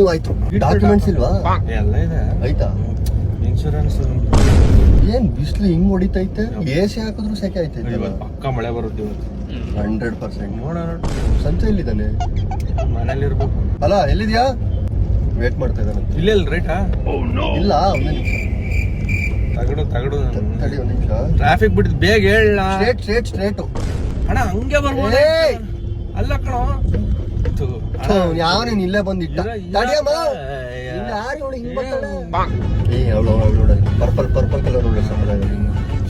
Move ಆಯ್ತು. Documents ಇಲ್ವಾ? ಎಲ್ಲ ಇದೆ. ಆಯ್ತಾ? ಇನ್ಶೂರೆನ್ಸ್. ಏನ್ ಬಿಸಿಲು ಹಿಂಗ್ ಹೊಡಿತೈತೆ. AC ಹಾಕಿದ್ರು ಸೆಕೆ ಆಯ್ತೈತೆ. ಪಕ್ಕ ಮಳೆ ಬರುತ್ತೆ ಇವತ್ತು 100%. ನೋಡೋಣ. ಸಂತೆ ಎಲ್ಲಿದ್ದಾನೆ? ಮನೇಲಿ ಇರ್ಬೇಕು. ಅಲ್ಲ ಎಲ್ಲಿದ್ಯಾ? ವೇಟ್ ಮಾಡ್ತಾ ಇದ್ದಾನೆ. ಇಲ್ಲೇ ರೈಟಾ? ಇಲ್ಲ, ಒಂದೇ ನಿಮಿಷ ತಗಡು ತಡಿ, ಒಂದ್ ನಿಮಿಷ. ಟ್ರಾಫಿಕ್ ಬಿಟ್ಟಿದ್ ಬೇಗ ಹೇಳ. ಸ್ಟ್ರೇಟ್ ಅಣ್ಣ ಹಂಗೆ ಬರ್ಬೋದು. ಅಲ್ಲ ಕಣೋ, ಯಾವ ನೀನ್ ಇಲ್ಲೇ ಬಂದಿಟ್ಟ. ತಡಿಯಮ್ಮ, ಯಾರು ಹಿಂಗ್ ಬರ್ತಾಳೆ? ಅವಳು ನೋಡಲ್ಲಿ ಪರ್ಪಲ್ ಕಲರ್ ನೋಡಿ,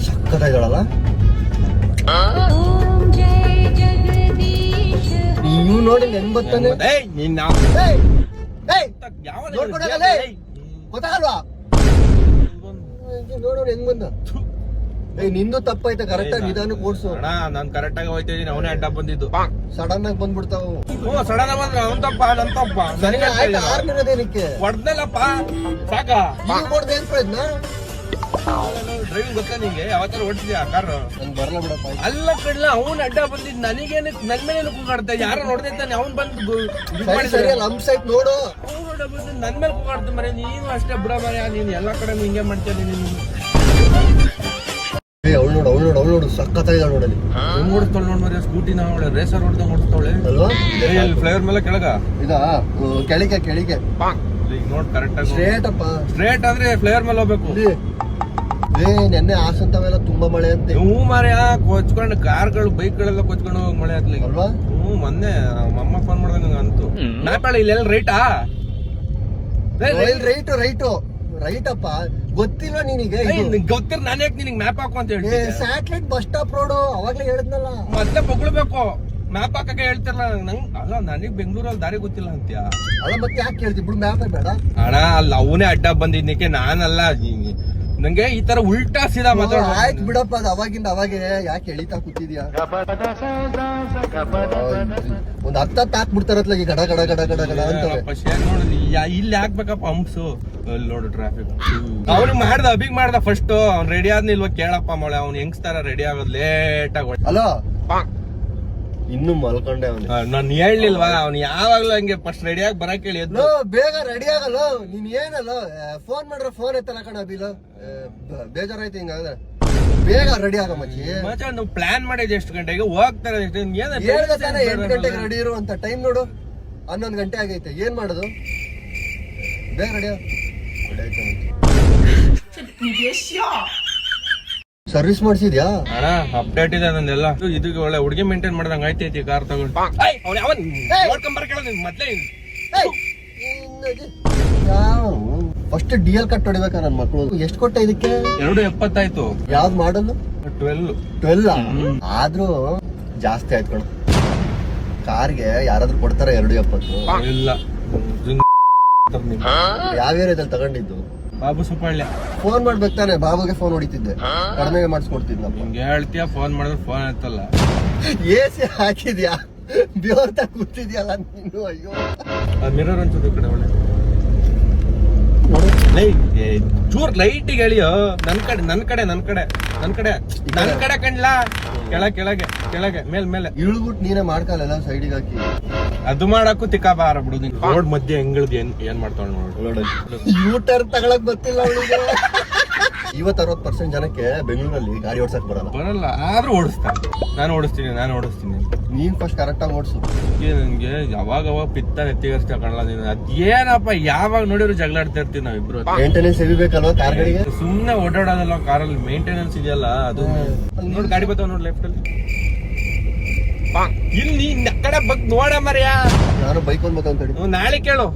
ಸಕ್ಕತ್ತ ಇದ್ದಾಳಲ್ಲ. ನೀವು ನೋಡಿ ಹೆಂಗ್ ಬರ್ತಾನೆ. ಗೊತ್ತಾಗಲ್ವಾ? ನೋಡೋಣ ಹೆಂಗ್ ಬಂದ. ನಿಂದು ತಪ್ಪೈತೆ. ಕರೆಕ್ಟ್ ಆಗಿ ನಿಧಾನಕ್ಕೆ ಓಡಿಸು. ನಾನ್ ಕರೆಕ್ಟ್ ಆಗಿ ಹೋಯ್ತಾ ಇದೀನಿ. ಅವನೇ ಅಡ್ಡ ಬಂದಿದ್ದು. ಸಡನ್ ಆಗಿ ಬಂದ್ಬಿಡ್ತಾವ. ಸಡನ್ ಆಗಿ ಬಂದ್ರೆ ಅವ್ನ್ ತಪ್ಪ ನನ್ ತಪ್ಪ. ಆರ್ನದೇನಕ್ಕೆ ಹೊಡ್ದಲ್ಲಪ್ಪ ಸಾಕ. ಏನ್ ಪ್ರಯತ್ನ? ಡ್ರೈವಿಂಗ್ ಗೊತ್ತಾ ನಿಂಗೆ? ಯಾವತ್ತಾರು ಓಡಿಸಿದ್ಯಾ ಕಾರು? ನನ್ ಬರಲ್ಲ ಬಿಡಪ್ಪ. ಅಲ್ಲ ಕಡ್ಲ, ಅವ್ನ್ ಅಡ್ಡ ಬಂದಿದ್ ನನಗೇನು ನನ್ ಮೇಲೆ ಕೂಗಾಡ್ತಾ. ಯಾರೋ ನೋಡ್ದೈತಾನೆ ಅವ್ನ್ ಬಂದು ಲಂಪ್ಸ್ ಆಯ್ತು ನೋಡು. ಅವ್ನು ಬಂದು ನನ್ ಮೇಲೆ ಕೂಗಾಡ್ತ ಮರೆ. ನೀನು ಅಷ್ಟೇ ಬಿಡ ಮರೆ. ನೀನ್ ಎಲ್ಲಾ ಕಡೆ ಹಿಂಗೆ ಮಾಡ್ತೇನೆ ನೀನು. ಅವಳು ನೋಡು ಸಕ್ಕತ್ತಾಗಿ ನೋಡಲಿ. ಹೆಂಗ್ ಓಡಿಸ್ತಾಳೆ ನೋಡ್ ಮರಿ. ಸ್ಕೂಟಿನ ಅವಳೆ ರೇಸರ್ ಹೊಡ್ದಂಗ್ ಓಡಿಸ್ತಾವಳೆ ಅಲ್ವಾ? ಫ್ಲೇವರ್ ಮೇಲೆ ಕೆಳಗ ಇದಾ ಕೆಳಿಗೆ ಈಗ ನೋಡ್ ಕರೆಕ್ಟ್ ಆಗಿ ಸ್ಟ್ರೇಟ್ ಆದ್ರೆ ಫ್ಲೇವರ್ ಮೇಲೆ ಹೋಗ್ಬೇಕು. ನೆನ್ನೆ ಹಾಸಂತವೆಲ್ಲ ತುಂಬಾ ಮಳೆ ಅಂತೆ. ಹ್ಞೂ ಮಾರ್ಯ, ಕೊಚ್ಕೊಂಡು ಕಾರ್ಗಳು ಬೈಕ್ಗಳೆಲ್ಲ ಕೊಚ್ಕೊಂಡು ಹೋಗಿ ಮಳೆ ಆಗ್ಲಿ ಅಲ್ವಾ? ಮೊನ್ನೆ ಅಮ್ಮ ಫೋನ್ ಮಾಡಿದ ನಂಗೆ ಅಂತೂ ಮ್ಯಾಪ್ ಇಲ್ಲೆಲ್ಲ ರೈಟಾ? ರೈಟಪ್ಪ, ಗೊತ್ತಿಲ್ಲ ನಿನಗೆ? ಗೊತ್ತಿರ ನಾನು ಯಾಕೆ ನಿನಗೆ ಮ್ಯಾಪ್ ಹಾಕು ಅಂತ ಹೇಳಿ? ಸ್ಯಾಟಲೈಟ್ ಬಸ್ ಸ್ಟಾಪ್ ರೋಡು ಅವಾಗ್ಲೇ ಹೇಳಿದ್ನಲ್ಲ. ಮತ್ತೆ ಬೊಗಳ್ಬೇಕು. ಮ್ಯಾಪ್ ಹಾಕಕ್ಕೆ ಹೇಳ್ತಿರಲ್ಲ ನಂಗೆ. ಅಲ್ಲ ನನಗ್ ಬೆಂಗಳೂರಲ್ಲಿ ದಾರಿ ಗೊತ್ತಿಲ್ಲ ಅಂತ್ಯ. ಅಲ್ಲ ಮತ್ತೆ ಯಾಕೆ ಹೇಳ್ತಿ? ಬಿಡು, ಮ್ಯಾಪ್ ಬೇಡ ಅಣ್ಣ. ಅಲ್ಲ ಅವನೇ ಅಡ್ಡ ಬಂದಿದ್ನಿಕ್ಕೆ ನಾನಲ್ಲ. ನಂಗೆ ಈ ತರ ಉಲ್ಟಾ ಸೀದಾ ಮಾತಾಡ. ಆಯ್ತು ಬಿಡಪ್ಪ, ಅದು ಅವಾಗಿಂದ ಅವಾಗೆ ಯಾಕೆ ಎಳಿತಾ ಕೂತಿದ್ಯಾ? ಒಂದ್ ಹತ್ತ ಹಾಕ್ಬಿಡ್ತಾರತ್ಲ ಈ ಗಡ ಗಡ ಗಡ ಗಡ ಗಡ ಅಂತ. ನೋಡಿ ಇಲ್ಲಿ ಹಾಕ್ಬೇಕಪ್ಪ ಹಂಪ್ಸು. ಅಲ್ಲಿ ನೋಡು ಟ್ರಾಫಿಕ್. ಅವ್ನಿಗೆ ಮಾಡ್ದ, ಅಭಿಗ್ ಮಾಡ್ದ ಫಸ್ಟ್. ಅವ್ನ್ ರೆಡಿ ಆದ್ನಿಲ್ವ ಕೇಳಪ್ಪ ಮಳೆ. ಅವ್ನು ಹೆಂಗ್ಸ್ತಾರ ರೆಡಿ ಆಗೋದು ಲೇಟ್ ಆಗ. ಅಲೋ, ಇನ್ನು ಮಲ್ಕೊಂಡೆ ಅವನು. ನಾನು ಹೇಳಲಿಲ್ವಾ? ಅವ್ನು ಯಾವಾಗ್ಲೂ ಹಂಗೆ ಫಸ್ಟ್ ರೆಡಿ ಆಗಿ ಬರಕ್ ಹೇಳಿ. ಬೇಗ ರೆಡಿ ಆಗಲ್ಲ. ನೀನ್ ಏನಲ್ಲ ಫೋನ್ ಮಾಡ್ರೆ ಫೋನ್ ಎತ್ತಲ್ಲ ಕಣ. ಅಭಿಲ ಬೇಜಾರಾಯ್ತು ಹಿಂಗಾದ್ರೆ. ಬೇಗ ರೆಡಿ ಆಗ ಮಚ್ಚಿ. ನಾವು ಪ್ಲಾನ್ ಮಾಡಿದ್ ಎಷ್ಟು ಗಂಟೆಗೆ ಹೋಗ್ತಾರೆ? 8 ಗಂಟೆಗೆ ರೆಡಿ ಇರು ಅಂತ. ಟೈಮ್ ನೋಡು 11 ಗಂಟೆ ಆಗೈತೆ. ಏನ್ ಮಾಡೋದು? ಬೇಗ ರೆಡಿ ಆಗ. ಸರ್ವಿಸ್ ಮಾಡಿಸಿದ್ಯಾ? ಅಣ್ಣ ಅಪ್ಡೇಟ್ ಇದೆ ನಂದೆಲ್ಲ. ಇದಕ್ಕೆ ಒಳ್ಳೆ ಹುಡುಗಿ ಮೇಂಟೈನ್ ಮಾಡ್ದಂಗ ಆಯ್ತೈತಿ ಕಾರ್ ತಗೊಂಡು. ಮೊದ್ಲೇ ಫಸ್ಟ್ DL ಕಟ್ ಹೊಡಿಬೇಕ ನನ್ ಮಕ್ಳು. ಎಷ್ಟು ಕೊಟ್ಟೆ ಇದಕ್ಕೆ? 270 ಯಾವ್ದು ಮಾಡಲು? 12 ಆದ್ರೂ ಜಾಸ್ತಿ ಆಯ್ತು ಕಣ. ಕಾರ್ಗೆ ಯಾರಾದ್ರೂ ಕೊಡ್ತಾರ 270? ಇಲ್ಲ. ಯಾವ ಏರಿಯಾದಲ್ಲಿ ತಗೊಂಡಿದ್ದು? ಬಾಬು ಸುಪಾಳ್ಯ. ಫೋನ್ ಮಾಡ್ಬೇಕು ತಾನೆ? ಬಾಬುಗೆ ಫೋನ್ ಹೊಡಿತಿದ್ದೆ, ಕಡಿಮೆಗೆ ಮಾಡಿಸ್ಕೊಡ್ತಿದ್ನಪ್ಪ. ಹಿಂಗೆ ಹೇಳ್ತೀಯ, ಫೋನ್ ಮಾಡಿದ್ರೆ ಫೋನ್ ಎತ್ತಲ್ಲ. AC ಹಾಕಿದ್ಯಾ? ಬೇರ್ತಾ ಕೂತಿದ್ಯಲ್ಲ ನೀನು. ಅಯ್ಯೋ, ಮಿರರ್ ಒಂಚೂರು ಕಡೆ ಒಳ್ಳೆ ಚೂರ್ ಲೈಟಿಗೆ ಹೇಳಿಯೋ. ನನ್ ಕಡೆ ಕಣ್ಲಾ. ಕೆಳಗೆ ಮೇಲೆ ಇಳ್ಬಿಟ್ಟು ನೀನೇ ಮಾಡ್ಕಲ್ಲ ಸೈಡಿಗೆ ಹಾಕಿ. ಅದು ಮಾಡಕ್ಕೂ ತಿಕ್ಕಾಬಾರ ಬಿಡು. ನೀನ್ ರೋಡ್ ಮಧ್ಯೆ ಹೆಂಗಿಳ್ದು ಏನ್ ಮಾಡ್ತಾಳ ನೋಡಿ. ಯೂಟರ್ ತಗೊಳಕ್ ಗೊತ್ತಿಲ್ಲ ಅವಳಿಗೆ. 50-60% ಜನಕ್ಕೆ ಬೆಂಗಳೂರಲ್ಲಿ ಗಾಡಿ ಓಡ್ಸಕ್ ಬರಲ್ಲ. ಆದ್ರೂ ನಾನು ಓಡಿಸ್ತೀನಿ. ನೀನ್ ಫಸ್ಟ್ ಕರೆಕ್ಟ್ ಆಗಿ ಓಡಿಸು. ನನ್ಗೆ ಯಾವಾಗ ಪಿತ್ತ ನೆತ್ತಿಗರ್ಸ್ತಾ ಕಾಣಲ್ಲ ನೀನು. ಅದೇನಪ್ಪ ಯಾವಾಗ ನೋಡಿದ್ರು ಜಗಳಾಡ್ತಾ ಇರ್ತೀವಿ ನಾವಿಬ್ರು. ಮೇಂಟೆನೆನ್ಸ್ ಹೆವಿ ಬೇಕಲ್ವಾ ಕಾರ್ಗಳಿಗೆ? ಸುಮ್ನೆ ಓಡಾಡೋದಲ್ಲ ಕಾರಲ್ಲಿ, ಮೇಂಟೆನೆನ್ಸ್ ಇದೆಯಲ್ಲ ಅದು. ನೋಡಿ ಗಾಡಿ ಬರ್ತಾವ ನೋಡಿ ಲೆಫ್ಟ್ ಅಲ್ಲಿ. ಇಲ್ಲಿ ಕಡೆ ಬಗ್ ನೋಡ ಮರ್ಯ. ನಾನು ಬೈಕ್ ಹೋಗ್ಬೇಕಂತ ನಾಳೆ ಕೇಳು.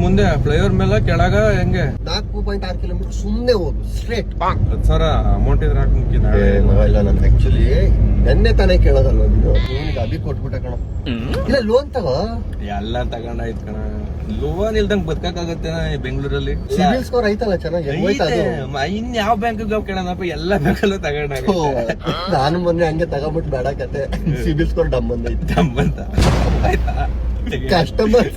ಮುಂದೆ ಫ್ಲೈಓವರ್ ಮೇಲೆ ಕೆಳಗ ಹೆಂಗೆ 4.6 ಕಿಲೋಮೀಟರ್ ಸುಮ್ನೆ ಹೋಗು ಸ್ಟ್ರೇಟ್. 10,000 ಅಮೌಂಟ್ ಇದ್ರೆ ಇಲ್ಲ. ನಾನು ಆಕ್ಚುಲಿ ನೆನ್ನೆ ತಾನೇ ಕೇಳೋದಲ್ವ ನೀನು? ಅಭಿ ಕೊಟ್ಬಿಟ್ಟೆ ಕಣ. ಇಲ್ಲ ಲೋನ್ ತಗೋ. ಎಲ್ಲ ತಗೊಂಡಾಯ್ತು ಕಣ. ಲೋನ್ ಇಲ್ದಂಗ್ ಬದುಕಾಗತ್ತೆ ಬೆಂಗಳೂರಲ್ಲಿ? ಸಿಬಿಲ್ ಸ್ಕೋರ್ ಐತಲ್ಲ ಚೆನ್ನಾಗಿ. ಇನ್ ಯಾವ ಬ್ಯಾಂಕ್ ಕೇಳೋಣಪ್ಪ? ಎಲ್ಲ ಬ್ಯಾಂಕಲ್ಲೂ ತಗೊಂಡಾಗ. ನಾನು ಮೊನ್ನೆ ಹಂಗೆ ತಗೊಂಡ್ಬಿಟ್ಟು ಬೇಡ ಕತೆ. ಸಿಬಿಲ್ ಸ್ಕೋರ್ ಡಮ್ ಬಂದೈತೆ. ಆಯ್ತಾ? ಕಸ್ಟಮರ್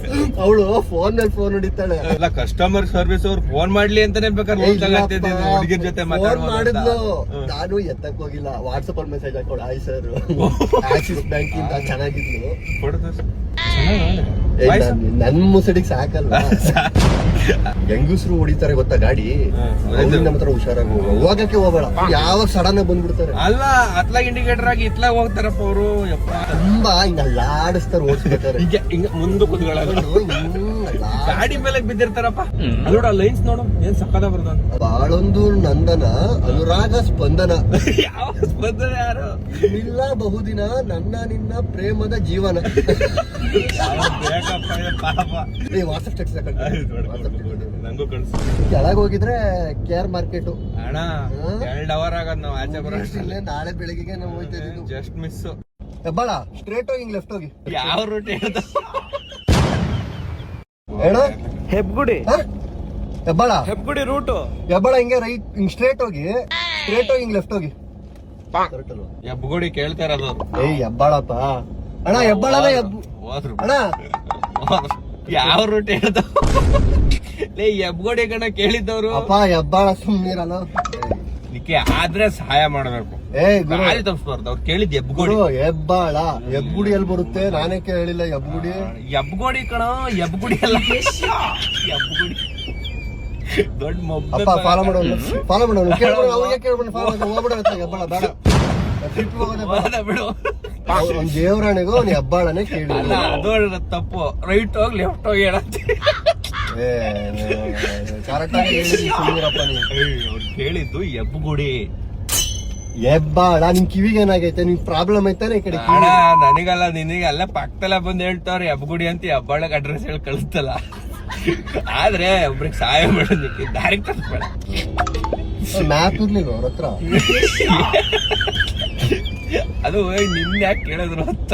ಅವಳು ಫೋನ್ ಮೇಲೆ ಫೋನ್ ಹೊಡಿತಾಳೆ. ಅಲ್ಲ ಕಸ್ಟಮರ್ ಸರ್ವಿಸ್ ಅವ್ರು ಫೋನ್ ಮಾಡ್ಲಿ ಅಂತಾನೆ ಬೇಕಾದ್ರೆ ಹುಡುಗಿರ ಜೊತೆ ಫೋನ್ ಮಾಡಿದ್ಲು, ನಾನು ಎತ್ತಕ್ ಹೋಗಿಲ್ಲ. ವಾಟ್ಸಪ್ ಅಲ್ಲಿ ಮೆಸೇಜ್ ಹಾಕೊಡು, ಹಾಯ್ ಸರ್ ಆಕ್ಸಿಸ್ ಬ್ಯಾಂಕ್ ಇಂದ ಚೆನ್ನಾಗಿದ್ಲು. ನನ್ ಮುಸಡಿಗೆ ಸಾಕಲ್ವಾ? ಹೆಂಗಸ್ರು ಹೊಡಿತಾರೆ ಗೊತ್ತಾ ಗಾಡಿ, ನಮ್ಮ ಹತ್ರ ಹುಷಾರಾಗಿ ಹೋಗಕ್ಕೆ ಹೋಗ್ಬೇಡ. ಯಾವಾಗ ಸಡನ್ ಆಗಿ ಬಂದ್ಬಿಡ್ತಾರೆ. ಅಲ್ಲ ಅತ್ಲಾಗ ಇಂಡಿಕೇಟರ್ ಆಗಿ ಇತ್ಲಾಗ ಹೋಗ್ತಾರಪ್ಪ ಅವರು. ತುಂಬಾ ಹಿಂಗ ಲಾಡಿಸ್ತಾರೆ, ಓಡಿಸ್ಬಿಡ್ತಾರೆ. ಹಿಂಗ ಮುಂದೆ ಗಾಡಿ ಮೇಲೆ ಬಿದ್ದಿರ್ತಾರಪ್ಪ. ನೋಡ ಲೈನ್ಸ್ ನೋಡು ಏನ್ ಸಕ್ಕದ ಬರ್ದ. ಬಾಳೊಂದು ನಂದನ ಅನುರಾಗ ಸ್ಪಂದನ. ಯಾವ ಸ್ಪಂದನ? ಯಾರು ಇಲ್ಲ ಬಹುದಿನ ನನ್ನ ನಿನ್ನ ಪ್ರೇಮದ ಜೀವನ. ವಾಟ್ಸಪ್ ಟೆಕ್ಸ್ಟ್ ನಂಗೂ ಕಳ್ಸು. ಕೆಳಗ್ ಹೋಗಿದ್ರೆ ಕೇರ್ ಮಾರ್ಕೆಟ್ ಅಣ್ಣ 2 ಅವರ್ ಆಗದ್ ನಾವ್ ಆಚೆ ಬರೋ. ನಾಳೆ ಬೆಳಿಗ್ಗೆ ನಾವು ಹೋಯ್ತಾ ಇದ್ದೀವಿ. Just miss. ಹೆಬ್ಬಾಳ ಸ್ಟ್ರೇಟ್ ಹೋಗಿ ಲೆಫ್ಟ್ ಹೋಗಿ. ಯಾವ ರೂಟ್ ಹೇಳ್ದ ಹೇಳ? ಹೆಬ್ಗುಡಿ. ಹೆಬ್ಬಾಳ ಹೆಬ್ಗುಡಿ ರೂಟು. ಹೆಬ್ಬಾಳ ಹಿಂಗೆ ರೈಟ್ ಹಿಂಗ್ ಸ್ಟ್ರೇಟ್ ಹೋಗಿ ಹಿಂಗ್ ಲೆಫ್ಟ್ ಹೋಗಿ. ಹೆಬ್ಗುಡಿ ಕೇಳ್ತಾ ಇರೋದು. ಏಯ್ ಹೆಬ್ಬಾಳಪ್ಪ ಅಣ್ಣ, ಹೆಬ್ಬಾಳನ ಹೋದ್ರು ಅಣ್ಣ. ಯಾವ ರೂಟ್ ಹೇಳ್ದ? ಹೆಬ್ಗೋಡಿ ಕಣ ಕೇಳಿದ್ದವ್ರು. ಅಪ್ಪ ಹೆಬ್ಬಾಳ ಸುಮ್ನಿರಲ್ಲ. ಇದಕ್ಕೆ ಆದ್ರೆ ಸಹಾಯ ಮಾಡ್ಬೇಕು. ಗಾಳಿ ತಪ್ಪಿಸ್ಬಾರ್ದು. ಅವ್ರು ಕೇಳಿದ್ ಹೆಬ್ಗೋಡಿ. ಹೆಬ್ಬಾಳ ಹೆಬ್ಗುಡಿ ಎಲ್ಲಿ ಬರುತ್ತೆ? ನಾನೇ ಕೇಳಿಲ್ಲ. ಹೆಬ್ಗುಡಿ ಹೆಬ್ಗೋಡಿ ಕಣ, ಹೆಬ್ಗುಡಿ ಅಲ್ಲ ಹೆಬ್ಗುಡಿ. ದೊಡ್ಡ ಮೊಬ್ಬ. ಅಪ್ಪ ಫಾಲೋ ಮಾಡೋಣ, ಫಾಲೋ ಮಾಡೋಣ. ಕೇಳ್ಬೋದು, ಅವಾಗ ಕೇಳ್ಬೋದು. ಫಾಲೋ ಹೋಗ್ಬಿಡುತ್ತೆ. ಹೆಬ್ಬಾಳ ಬೇಡ, ಬಿಡು. ಅವ್ನ್ ದೇವರಾಣಿಗೂ ಅವ್ನು ಹೆಬ್ಬಾಳನೇ ಕೇಳಿ. ಅದು ತಪ್ಪು. ರೈಟ್ ಹೋಗಿ ಲೆಫ್ಟ್ ಹೋಗಿ ಹೇಳತ್ತೆ. ಕರೆಕ್ಟ್ ಆಗಿ ಹೇಳಿರಪ್ಪ ನೀವು. ಅವ್ರು ಕೇಳಿದ್ದು ಹೆಬ್ಗುಡಿ. ಹೆಬ್ಬಾಳ ನಿನ್ ಕಿವಿಗೆ ಏನಾಗೈತೆ? ನಿನ್ ಪ್ರಾಬ್ಲಮ್ ಐತಾನೆ ಈ ಕಡೆ. ನನಗಲ್ಲ ನಿನಗೆ ಅಲ್ಲ ಪಕ್ಕದಲ್ಲ ಬಂದ್ ಹೇಳ್ತಾವ್ರೆ ಹೆಬ್ಗುಡಿ ಅಂತ. ಹೆಬ್ಬಾಳಗ್ ಅಡ್ರೆಸ್ ಹೇಳಿ ಕಳಿಸ್ತಲ್ಲ. ಆದ್ರೆ ಒಬ್ರಿಗೆ ಸಹಾಯ ಮಾಡೋದಕ್ಕೆ ಡೈರೆಕ್ಟ್ ತರ್ಸ್ಬೇಡ. ಮ್ಯಾಪ್ ಇರ್ಲಿಲ್ಲ ಅವ್ರ ಹತ್ರ. ಅದು ನಿನ್ ಯಾಕೆ ಕೇಳಿದ್ರು ಅಂತ.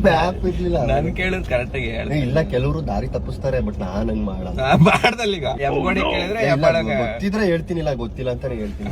ಮ್ಯಾಪ್ ಇರ್ಲಿಲ್ಲ. ನನ್ ಕೇಳಿದ್ ಕರೆಕ್ಟ್ ಆಗಿ ಹೇಳಿ. ಇಲ್ಲ, ಕೆಲವರು ದಾರಿ ತಪ್ಪಿಸ್ತಾರೆ, ಬಟ್ ನಾನ್ ಹಂಗ್ ಮಾಡಲ್ಲ. ಮಾಡ್ದಲ್ಲ. ಈಗ ಹೆಬ್ಗೋಡಿ ಕೇಳಿದ್ರೆ ಗೊತ್ತಿದ್ರೆ ಹೇಳ್ತೀನಿಲ್ಲ, ಗೊತ್ತಿಲ್ಲ ಅಂತಾನೆ ಹೇಳ್ತೀನಿ.